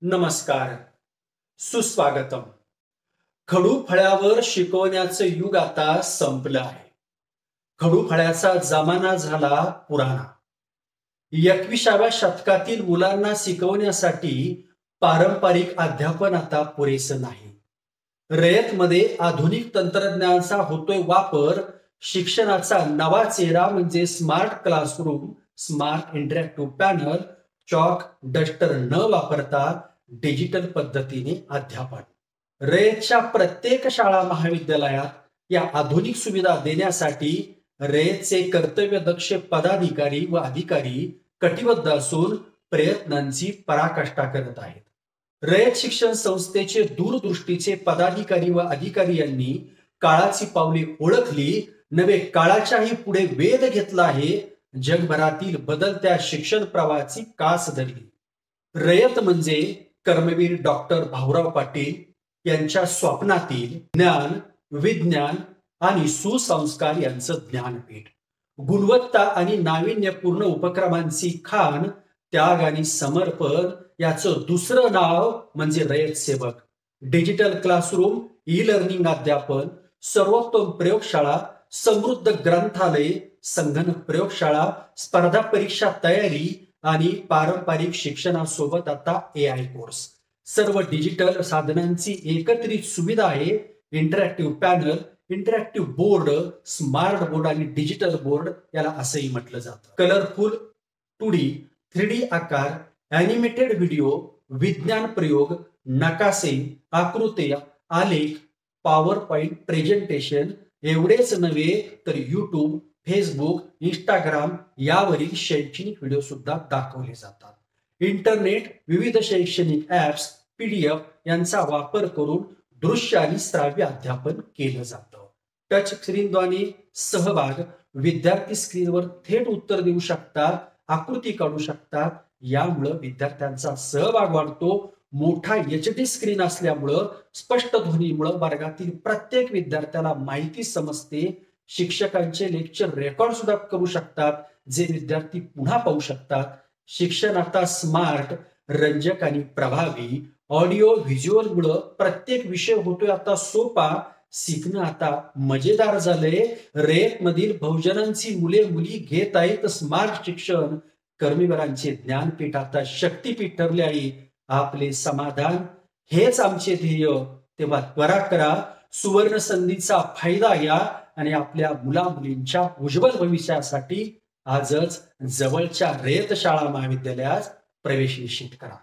नमस्कार, सुस्वागतम. खडू फळ्यावर शिकवण्याचं युग आता संपलं आहे. खडू फळ्याचा जमाना झाला पुराणा. 21व्या शतकातील मुलांना शिकवण्यासाठी पारंपरिक अध्यापन आता पुरेसं नाही. रयतमध्ये आधुनिक तंत्रज्ञानाचा होतोय वापर. शिक्षणाचा नवा चेहरा म्हणजे smart classroom, smart interactive panel, chalk, duster न वापरता डिजिटल पद्धतीने अध्यापन. रयतच्या प्रत्येक शाळा महाविद्यालयात या आधुनिक सुविधा देण्यासाठी रयतचे कर्तव्यदक्ष पदाधिकारी व अधिकारी कटिबद्ध असून प्रयत्नांची पराकाष्ठा करत आहेत. रयत शिक्षण संस्थेचे दूरदृष्टीचे पदाधिकारी व अधिकारी यांनी काळाची पावले ओळखली, नवे काळाच्याही पुढे वेध घेतला आहे. जगभरातील बदलत्या शिक्षण प्रवाहाची कास धरली. रयत म्हणजे कर्मवीर डॉक्टर भाऊराव पाटील यांच्या स्वप्नातील ज्ञान, विज्ञान आणि सुसंस्कार यांचं ज्ञानपीठ. गुणवत्ता आणि नाविन्यपूर्ण उपक्रमांची खाण, त्याग आणि समर्पण याचं दुसरं नाव म्हणजे रयत सेवक. डिजिटल क्लासरूम, ई लर्निंग अध्यापन, सर्वोत्तम प्रयोगशाळा, समृद्ध ग्रंथालय, संगणक प्रयोगशाळा, स्पर्धा परीक्षा तयारी आणि पारंपरिक शिक्षणासोबत आता AI कोर्स. सर्व डिजिटल साधनांची एकत्रित सुविधा आहे. Interactive panel, interactive board, smart board आणि डिजिटल बोर्ड याला असंही म्हटलं जातं. कलरफुल 2D, 3D आकार, ॲनिमेटेड व्हिडिओ, विज्ञान प्रयोग, नकाशे, आकृत्या, आलेख, पॉवर पॉइंट प्रेझेंटेशन एवढेच नव्हे तर YouTube, फेसबुक, इंस्टाग्राम यावरील शैक्षणिक व्हिडिओ सुद्धा दाखवले जातात. इंटरनेट, विविध शैक्षणिक ऍप्स, PDF यांचा वापर करून दृश्य आणि श्राव्य अध्यापन केलं जातं. टच स्क्रीनद्वारे सहभाग, विद्यार्थी स्क्रीनवर थेट उत्तर देऊ शकतात, आकृती काढू शकतात. यामुळं विद्यार्थ्यांचा सहभाग वाढतो. मोठा HD स्क्रीन असल्यामुळं स्पष्ट ध्वनीमुळं वर्गातील प्रत्येक विद्यार्थ्याला माहिती समजते. शिक्षकांचे लेक्चर रेकॉर्ड सुद्धा करू शकतात, जे विद्यार्थी पुन्हा पाहू शकतात. शिक्षण आता स्मार्ट, रंजक आणि प्रभावी. ऑडिओ व्हिज्युअल मुळे प्रत्येक विषय होतोय आता सोपा. शिकणं आता मजेदार झालंय. रयत मधील बहुजनांची मुले मुली घेत आहेत स्मार्ट शिक्षण. कर्मवीरांचे ज्ञानपीठ आता शक्तीपीठ ठरले आहे. आपले समाधान हेच आमचे ध्येय. तेव्हा त्वरा करा, सुवर्ण संधीचा फायदा घ्या आणि आपल्या मुला मुलींच्या उज्ज्वल भविष्यासाठी आजच जवळच्या रयत शाळा महाविद्यालयात प्रवेश निश्चित करा.